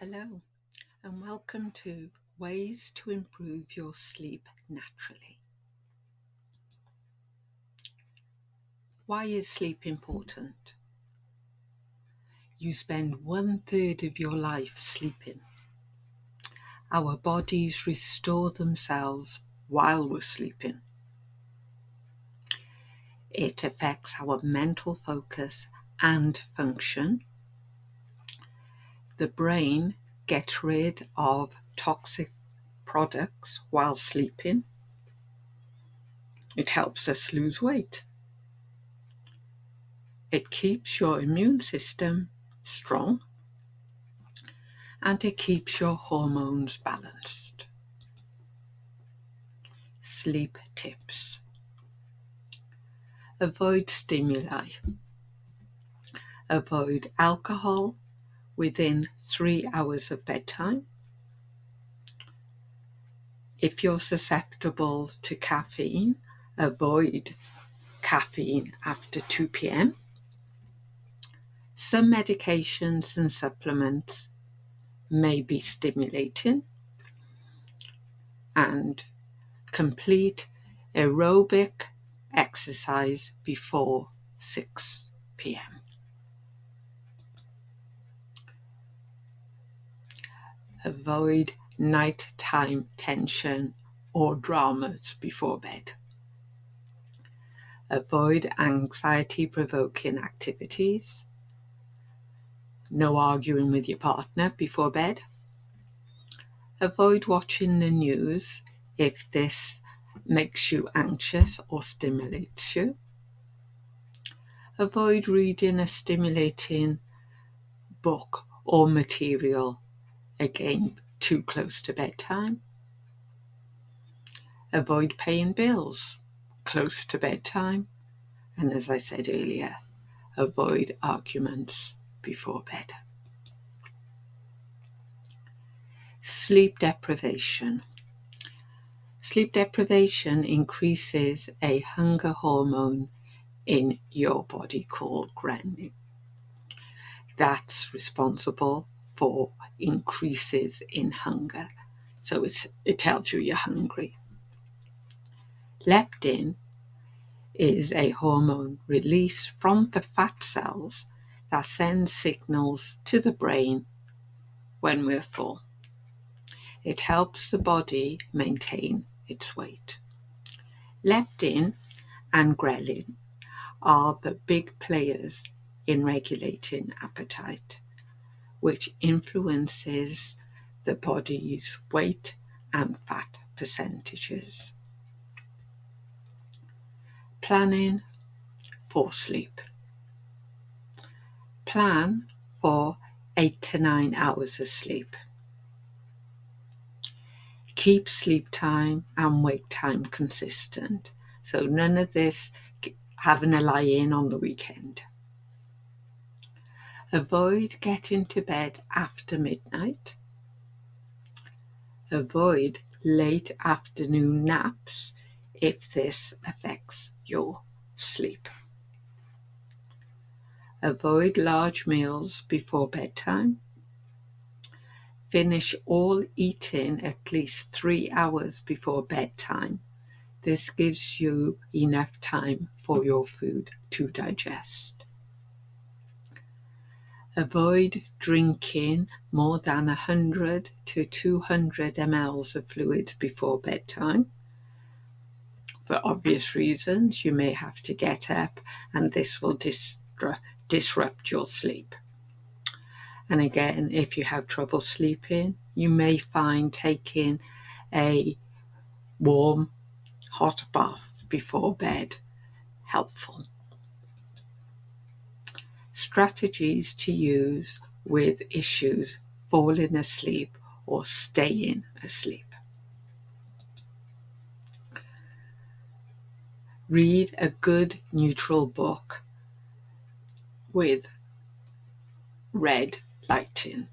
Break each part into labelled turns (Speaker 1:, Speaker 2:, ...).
Speaker 1: Hello, and welcome to Ways to Improve Your Sleep Naturally. Why is sleep important? You spend 1/3 of your life sleeping. Our bodies restore themselves while we're sleeping. It affects our mental focus and function. The brain gets rid of toxic products while sleeping. It helps us lose weight. It keeps your immune system strong, and it keeps your hormones balanced. Sleep tips. Avoid stimuli. Avoid alcohol within 3 hours of bedtime. If you're susceptible to caffeine, avoid caffeine after 2 p.m. Some medications and supplements may be stimulating, and complete aerobic exercise before 6 p.m. Avoid nighttime tension or dramas before bed. Avoid anxiety-provoking activities. No arguing with your partner before bed. Avoid watching the news if this makes you anxious or stimulates you. Avoid reading a stimulating book or material, again, too close to bedtime. Avoid paying bills close to bedtime. And as I said earlier, avoid arguments before bed. Sleep deprivation. Sleep deprivation increases a hunger hormone in your body called ghrelin. That's responsible for increases in hunger. So it tells you you're hungry. Leptin is a hormone released from the fat cells that sends signals to the brain when we're full. It helps the body maintain its weight. Leptin and ghrelin are the big players in regulating appetite, which influences the body's weight and fat percentages. Planning for sleep. Plan for 8 to 9 hours of sleep. Keep sleep time and wake time consistent. So none of this having a lie in on the weekend. Avoid getting to bed after midnight. Avoid late afternoon naps if this affects your sleep. Avoid large meals before bedtime. Finish all eating at least 3 hours before bedtime. This gives you enough time for your food to digest. Avoid drinking more than 100 to 200 ml of fluid before bedtime. For obvious reasons, you may have to get up, and this will disrupt your sleep. And again, if you have trouble sleeping, you may find taking a warm, hot bath before bed helpful. Strategies to use with issues falling asleep or staying asleep. Read a good neutral book with red lighting.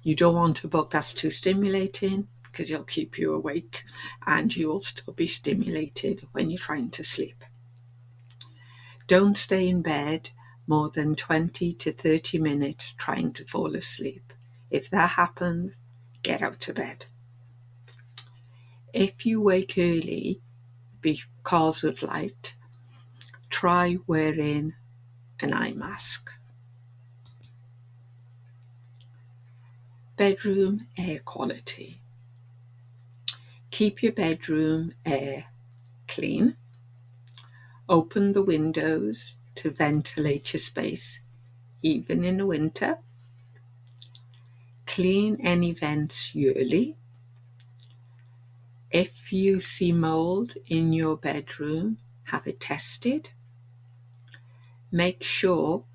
Speaker 1: You don't want a book that's too stimulating because it'll keep you awake and you will still be stimulated when you're trying to sleep. Don't stay in bed more than 20 to 30 minutes trying to fall asleep. If that happens, get out of bed. If you wake early because of light, try wearing an eye mask. Bedroom air quality. Keep your bedroom air clean. Open the windows to ventilate your space, even in the winter. Clean any vents yearly. If you see mold in your bedroom, have it tested. Make sure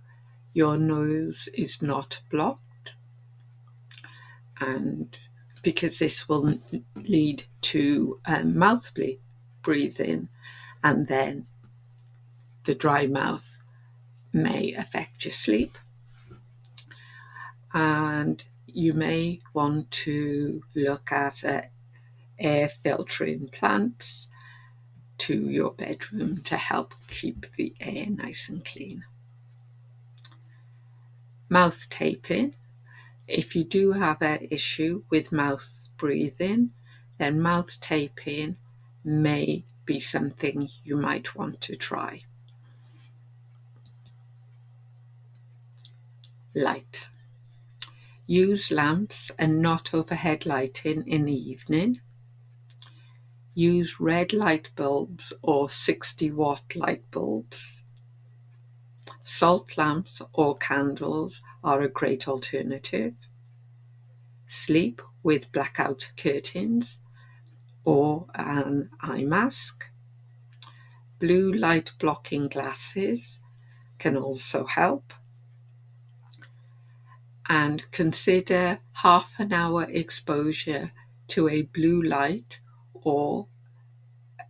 Speaker 1: your nose is not blocked, and because this will lead to mouth breathing, and then the dry mouth may affect your sleep. And you may want to look at air filtering plants to your bedroom to help keep the air nice and clean. Mouth taping. If you do have an issue with mouth breathing, then mouth taping may be something you might want to try. Light. Use lamps and not overhead lighting in the evening. Use red light bulbs or 60-watt light bulbs. Salt lamps or candles are a great alternative. Sleep with blackout curtains or an eye mask. Blue light blocking glasses can also help. And consider half an hour exposure to a blue light or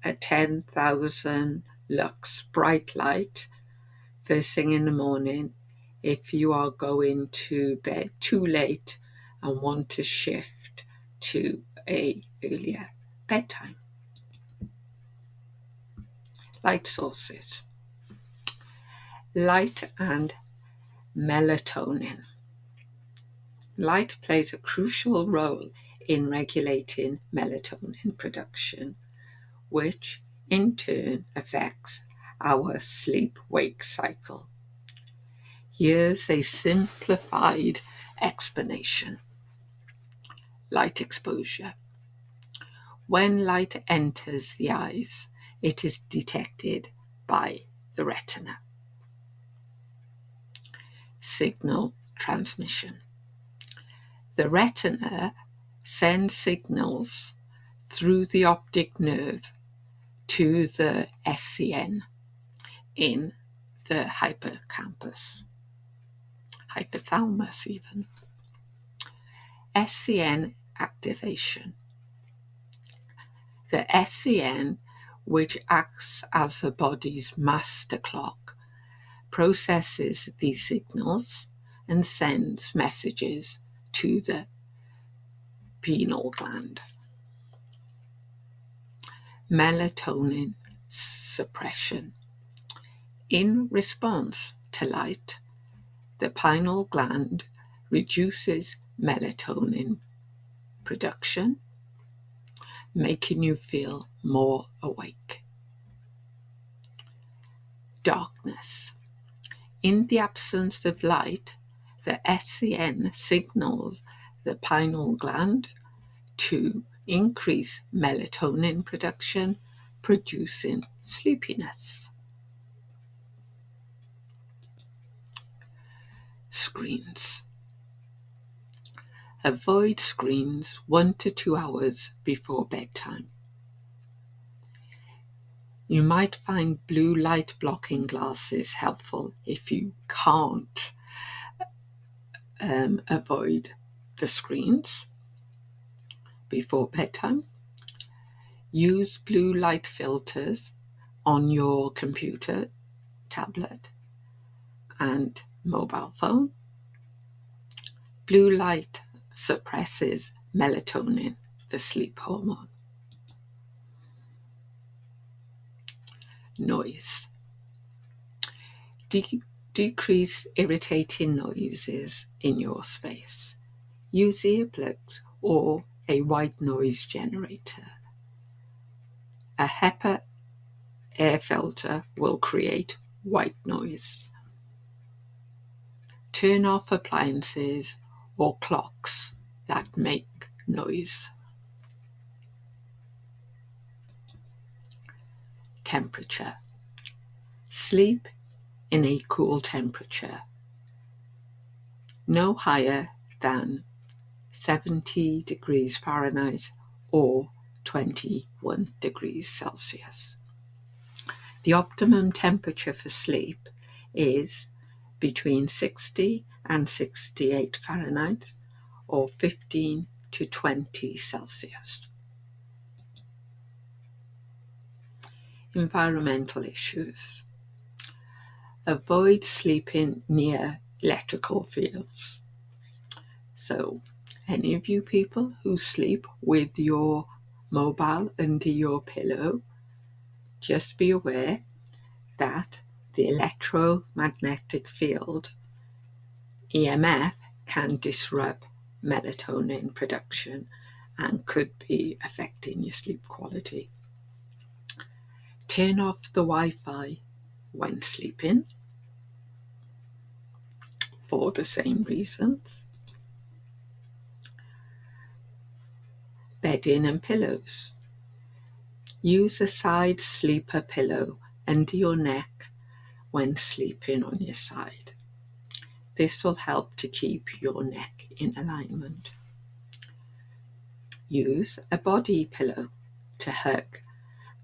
Speaker 1: a 10,000 lux bright light first thing in the morning if you are going to bed too late and want to shift to a earlier bedtime. Light sources. Light and melatonin. Light plays a crucial role in regulating melatonin production, which in turn affects our sleep-wake cycle. Here's a simplified explanation. Light exposure. When light enters the eyes, it is detected by the retina. Signal transmission. The retina sends signals through the optic nerve to the SCN in the hippocampus, hypothalamus even. SCN activation. The SCN, which acts as the body's master clock, processes these signals and sends messages to the pineal gland. Melatonin suppression. In response to light, the pineal gland reduces melatonin production, making you feel more awake. Darkness. In the absence of light, the SCN signals the pineal gland to increase melatonin production, producing sleepiness. Screens. Avoid screens 1 to 2 hours before bedtime. You might find blue light blocking glasses helpful if you can't avoid the screens before bedtime. Use blue light filters on your computer, tablet, and mobile phone. Blue light suppresses melatonin, the sleep hormone. Noise. Decrease irritating noises in your space. use earplugs or a white noise generator. A HEPA air filter will create white noise. Turn off appliances or clocks that make noise. Temperature. Sleep in a cool temperature, no higher than 70 degrees Fahrenheit or 21 degrees Celsius. The optimum temperature for sleep is between 60 and 68 Fahrenheit or 15 to 20 Celsius. Environmental issues. Avoid sleeping near electrical fields. So, any of you people who sleep with your mobile under your pillow, just be aware that the electromagnetic field, EMF, can disrupt melatonin production and could be affecting your sleep quality. Turn off the Wi-Fi when sleeping for the same reasons. Bedding and pillows. Use a side sleeper pillow under your neck when sleeping on your side. This will help to keep your neck in alignment. Use a body pillow to hug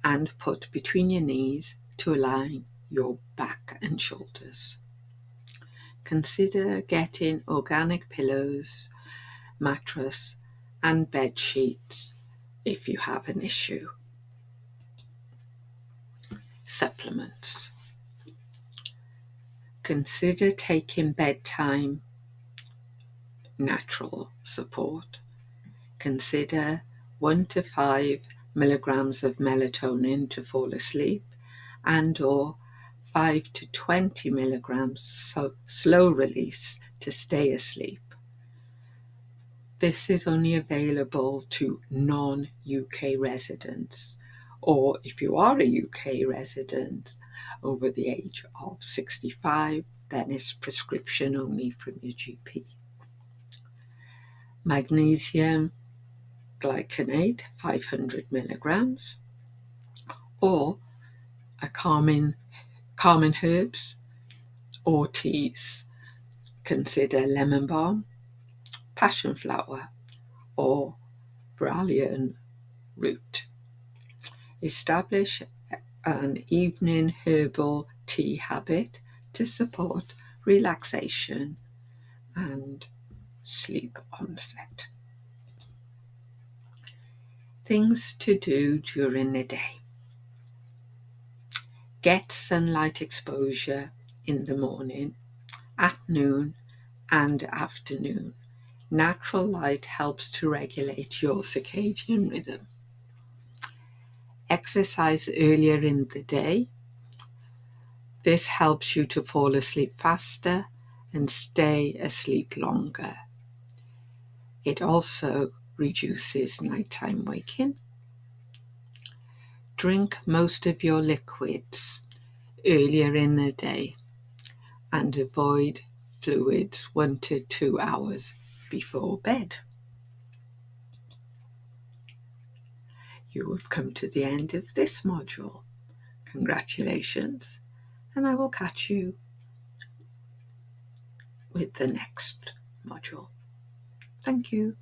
Speaker 1: and put between your knees to align your back and shoulders. Consider getting organic pillows, mattress, and bed sheets if you have an issue. Supplements. Consider taking bedtime natural support. Consider 1 to 5 milligrams of melatonin to fall asleep and or 5 to 20 milligrams slow release to stay asleep. This is only available to non-UK residents, or if you are a UK resident over the age of 65, then it's prescription only from your GP. Magnesium glycinate, 500 milligrams, or a calming herbs or teas. Consider lemon balm, passion flower, or Bralian root. Establish an evening herbal tea habit to support relaxation and sleep onset. Things to do during the day. Get sunlight exposure in the morning, at noon, and afternoon. Natural light helps to regulate your circadian rhythm. Exercise earlier in the day. This helps you to fall asleep faster and stay asleep longer. It also reduces nighttime waking. Drink most of your liquids earlier in the day and avoid fluids 1 to 2 hours before bed. You have come to the end of this module. Congratulations, and I will catch you with the next module. Thank you.